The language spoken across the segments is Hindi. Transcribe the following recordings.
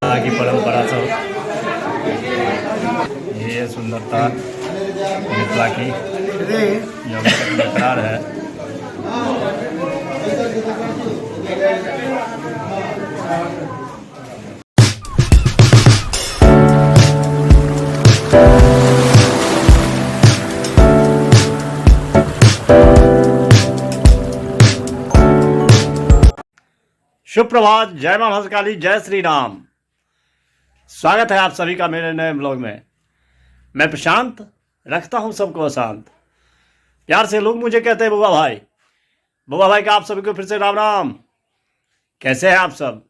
की परंपरा सब ये सुंदरता मिथिला की जो बरकरार है। शुभ प्रभात, जय मां भद्रकाली, जय श्री राम। स्वागत है आप सभी का मेरे नए ब्लॉग में। मैं प्रशांत, रखता हूं सबको अशांत। प्यार से लोग मुझे कहते हैं बुआ भाई। बुआ भाई का आप सभी को फिर से राम राम। कैसे हैं आप सब?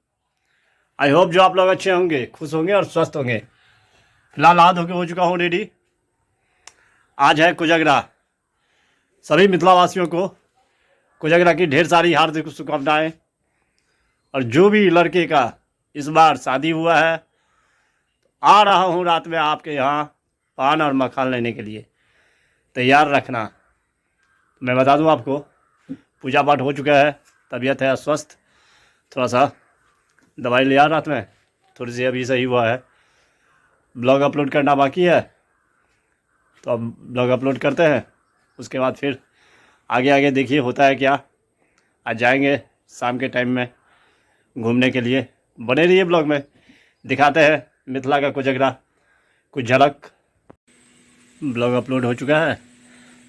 आई होप जो आप लोग अच्छे होंगे, खुश होंगे और स्वस्थ होंगे। फिलहाल हाथ होके हो चुका हूँ रेडी। आज है कोजगरा। सभी मिथिलावासियों को कोजगरा की ढेर सारी हार्दिक शुभकामनाएं। और जो भी लड़के का इस बार शादी हुआ है, आ रहा हूँ रात में आपके यहाँ पान और मखान लेने के लिए, तैयार रखना। मैं बता दूँ आपको, पूजा पाठ हो चुका है, तबीयत है अस्वस्थ, थोड़ा सा दवाई लिया रात में, थोड़ी सी अभी सही हुआ है। ब्लॉग अपलोड करना बाकी है, तो अब ब्लॉग अपलोड करते हैं, उसके बाद फिर आगे आगे देखिए होता है क्या। आज जाएंगे शाम के टाइम में घूमने के लिए। बने रहिए ब्लॉग में, दिखाते हैं मिथिला का कोजगरा, कुछ झलक। ब्लॉग अपलोड हो चुका है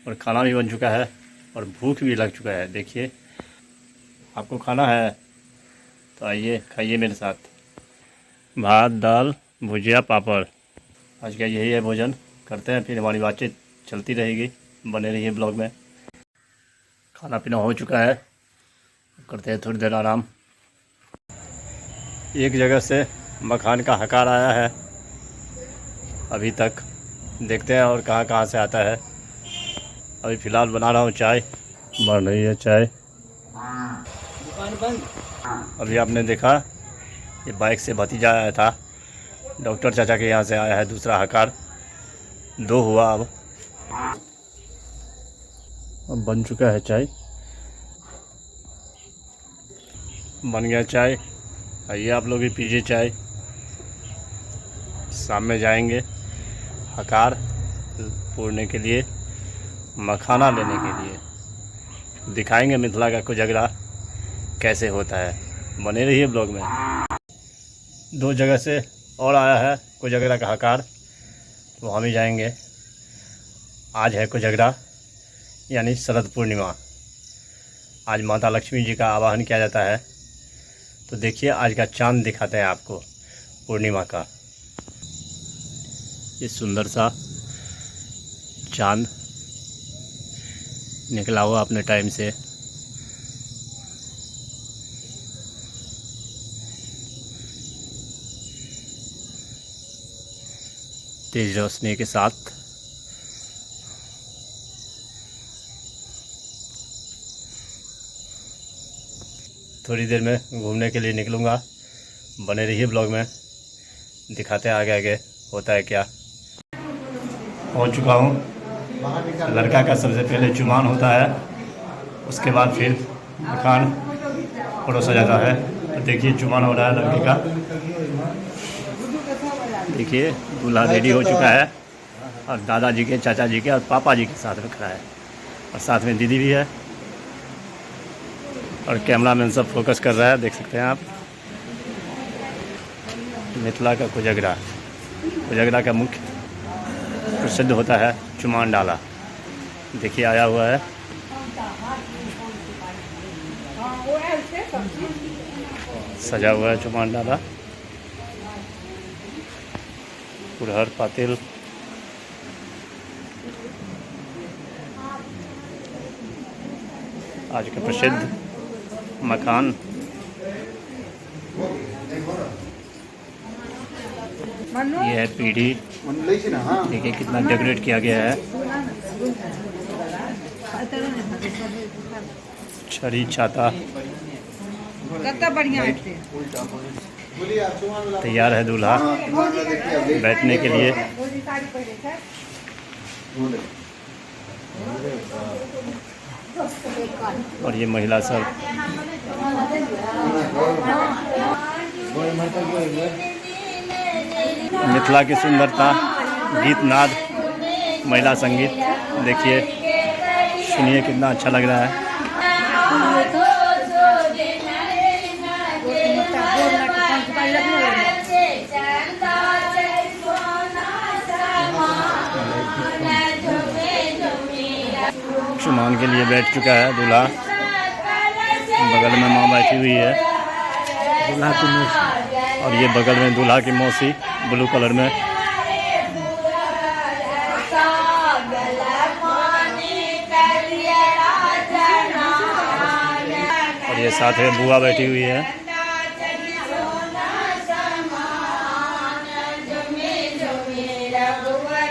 और खाना भी बन चुका है और भूख भी लग चुका है। देखिए, आपको खाना है तो आइए खाइए मेरे साथ। भात, दाल, भुजिया, पापड़, आज का यही है भोजन। करते हैं, फिर हमारी बातचीत चलती रहेगी। बने रहिए ब्लॉग में। खाना पीना हो चुका है, करते हैं थोड़ी देर आराम। एक जगह से मखान का हकार आया है अभी तक, देखते हैं और कहाँ कहाँ से आता है। अभी फ़िलहाल बना रहा हूँ चाय, बन रही है चाय। दुकान बंद। अभी आपने देखा ये बाइक से भतीजा आया था, डॉक्टर चाचा के यहाँ से आया है दूसरा हकार। 2 हुआ अब बन चुका है चाय, बन गया चाय। आइए आप लोग भी पीजिए चाय। शाम में जाएंगे हकार पूरने के लिए, मखाना लेने के लिए। दिखाएंगे मिथिला का कोजगरा कैसे होता है। बने रहिए ब्लॉग में। 2 जगह से और आया है कोजगरा का हकार, तो हम ही जाएंगे। आज है कोजगरा यानी शरद पूर्णिमा। आज माता लक्ष्मी जी का आवाहन किया जाता है। तो देखिए आज का चांद दिखाते हैं आपको, पूर्णिमा का। ये सुंदर सा चांद निकला हुआ अपने टाइम से। तेज रोशनी के साथ थोड़ी देर में घूमने के लिए निकलूँगा। बने रहिए ब्लॉग में, दिखाते हैं आगे आगे होता है क्या। पहुंच चुका हूं। लड़का का सबसे पहले चुमान होता है, उसके बाद फिर मखान परोसा जाता है। तो देखिए चुमान हो रहा है लड़के का। देखिए दूल्हा रेडी हो चुका है और दादाजी के, चाचा जी के और पापा जी के साथ में खड़ा है, और साथ में दीदी भी है। और कैमरामैन सब फोकस कर रहा है, देख सकते हैं आप। मिथिला का कोजगरा, कोजगरा का मुख्य प्रसिद्ध होता है चुमान डाला। देखिए आया हुआ है, सजा हुआ है चुमान डाला। कुरहर, पातिल, आज का प्रसिद्ध मकान। ये है पीढ़ी, देखिए कितना डेकोरेट किया गया है। छड़ी, छाता, तैयार है दूल्हा बैठने के लिए। और ये महिला सब मिथिला की सुंदरता, गीत नाद, महिला संगीत देखिए, सुनिए कितना अच्छा लग रहा है। चुमान के लिए बैठ चुका है दूल्हा, बगल में माँ बैठी हुई है दूल्हा की मौसी, और ये बगल में दूल्हा की मौसी ब्लू कलर में। और ये साथ में बुआ बैठी हुई है।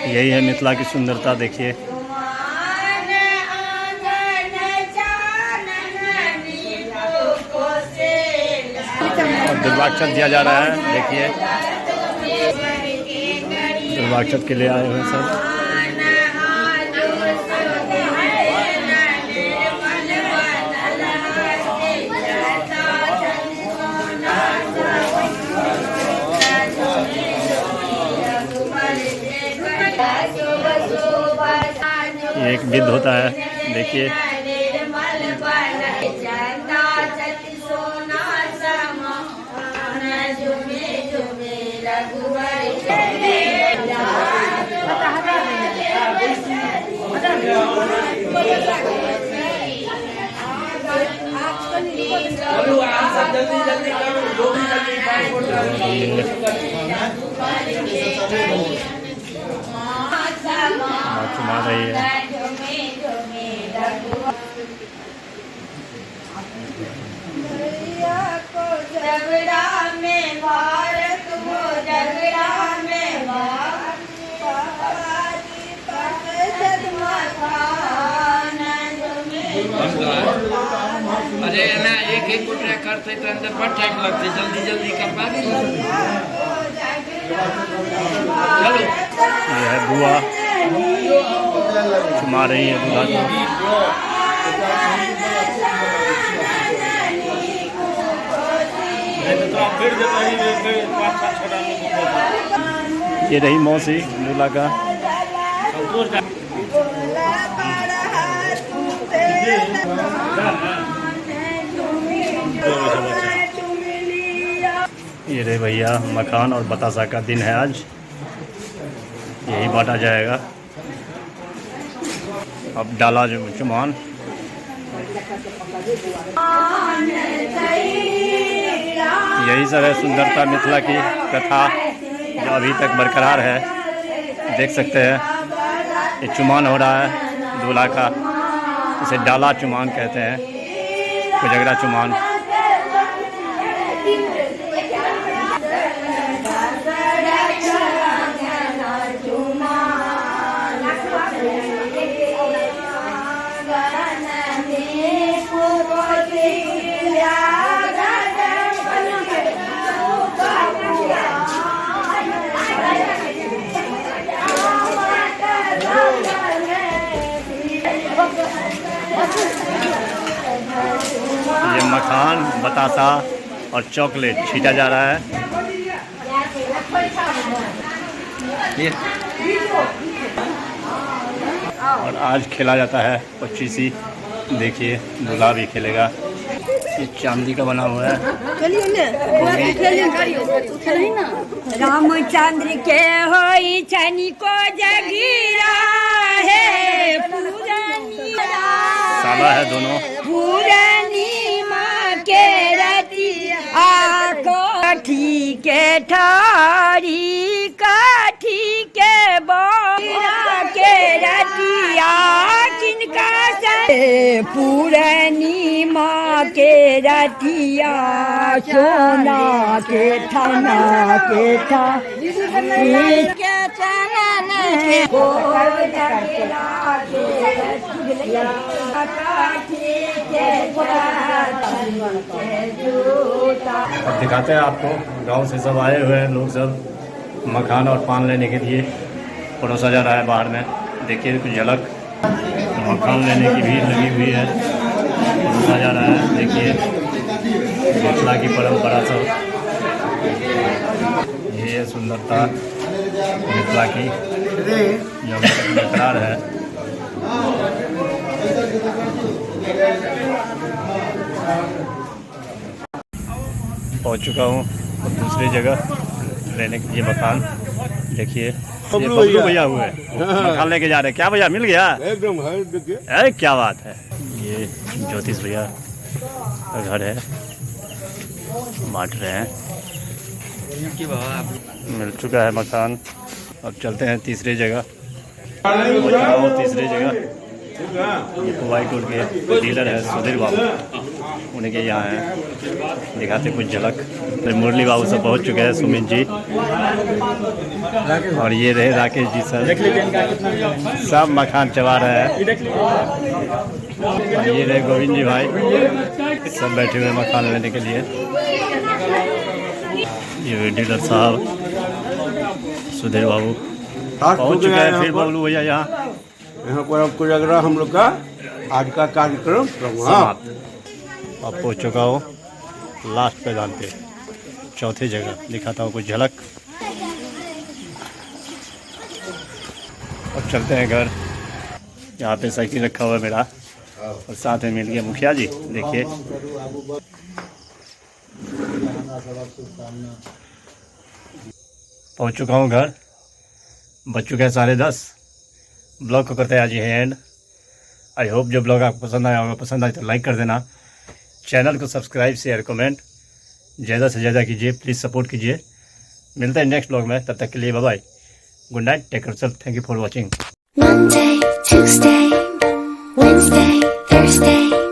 यही है मिथिला की सुंदरता, देखिए। और दुर्वाक्षत दिया जा रहा है, देखिए दुर्वाक्षत के लिए आए हुए सब। ये एक विध होता है, देखिए। घुमा रही है। अरे ना एक एक कुटिया करते तो अंदर बड़ टाइम लगते, जल्दी जल्दी कर पाएंगे। चलो ये है बुआ, घुमा रही है दूल्हा को। ये रही मौसी दूल्हा का। ये रहे भैया, मखान और बतासा का दिन है आज, यही बांटा जाएगा। अब डाला जो चुमान। यही सब है सुंदरता मिथिला की कथा, जो अभी तक बरकरार है। देख सकते हैं ये चुमान हो रहा है दूल्हा का, इसे डाला चुमान कहते हैं, कोजगरा चुमान। ये मखान, बतासा और चॉकलेट छीटा जा रहा है। ये और आज खेला जाता है पच्चीसी, देखिए दूल्हा भी खेलेगा। ये चांदी का बना हुआ है। रामचंद्र के होई छनी को जगीरा है, पुरानी साला है दोनों। पुरानी माँ के रती काठी के ठारी, काठी के बोरा के रतिया किनका से, पुरानी माँ के रतिया सोना के थाना के था के चनन के अब दिखाते हैं आपको, गांव से सब आए हुए हैं लोग, सब मखान और पान लेने के लिए परोसा जा रहा है बाहर में। देखिए कुछ झलक, मखान लेने की भीड़ लगी हुई है, परोसा जा रहा है। देखिए मिथिला की परंपरा सब, ये सुंदरता। मिथिला की जो बरकरार है। पहुंच चुका हूँ दूसरी जगह रहने के लिए मकान। देखिए ये बबलू भैया हुए मकान लेके जा रहे हैं। क्या भैया मिल गया? एकदम है, देखिए अरे क्या बात है। ये ज्योतिष भैया का घर है, बांट रहे हैं। मिल चुका है मकान। अब चलते हैं तीसरी जगह। तीसरी जगह ये कुवाई टूर के डीलर है सुधीर बाबू, उन्हीं के यहाँ हैं। दिखाते कुछ झलक। फिर मुरली बाबू सब पहुँच चुके हैं, सुमित जी और ये रहे राकेश जी सर, सब मकान चबा रहे हैं। और ये रहे गोविंद जी भाई, सब बैठे हुए मकान लेने के लिए। ये डीलर साहब सुधीर बाबू पहुँच चुके हैं। फिर बबलू भैया यहाँ पर आपको लग रहा हम लोग का आज का कार्यक्रम समाप्त। अब पहुँच चुका हूँ लास्ट पैदान पे, चौथी जगह। दिखाता हूँ कुछ झलक। अब चलते हैं घर। यहाँ पे साइकिल रखा हुआ है मेरा, और साथ में मिल गया मुखिया जी। देखिए पहुँच चुका हूँ घर। बज चुके हैं 10:30। ब्लॉग को करते हैं आज ये एंड। आई होप जो ब्लॉग आपको पसंद आया होगा, पसंद आए तो लाइक कर देना, चैनल को सब्सक्राइब शेयर कमेंट ज़्यादा से ज़्यादा कीजिए, प्लीज़ सपोर्ट कीजिए। मिलते हैं नेक्स्ट ब्लॉग में, तब तक के लिए bye bye, good night, take care yourself, thank you for watching. Monday, Tuesday, Wednesday, Thursday